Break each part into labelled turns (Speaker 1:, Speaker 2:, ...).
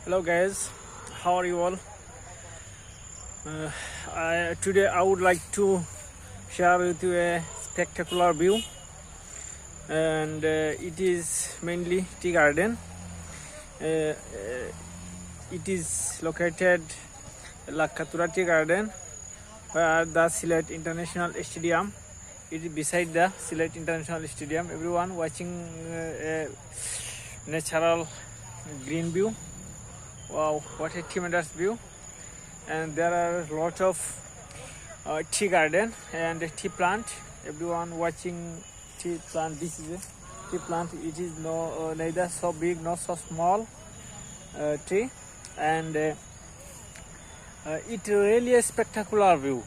Speaker 1: Hello guys, how are you all? Today I would like to share with you a spectacular view, and it is mainly tea garden. It is located Lakkatura Tea Garden, where the Sylhet International Stadium. It is beside the Sylhet International Stadium. Everyone watching a natural green view. Wow, what a tremendous view! And there are lots of tea garden and a tea plant. Everyone watching tea plant. This is a tea plant. It is neither so big nor so small tree, and it really a spectacular view.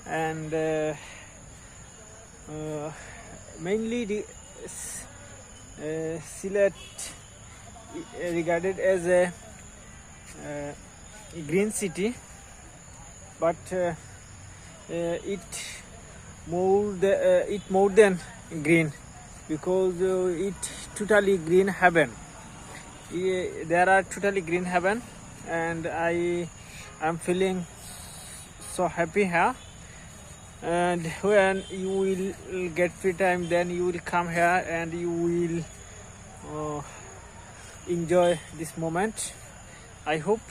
Speaker 1: And mainly the Sylhet regarded as a green city, but it more than green, because it totally green heaven. There are totally green heaven, and I am feeling so happy here. And when you will get free time, then you will come here and you will enjoy this moment. I hope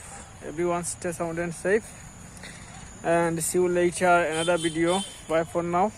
Speaker 1: everyone stay sound and safe, and see you later another video. Bye for now.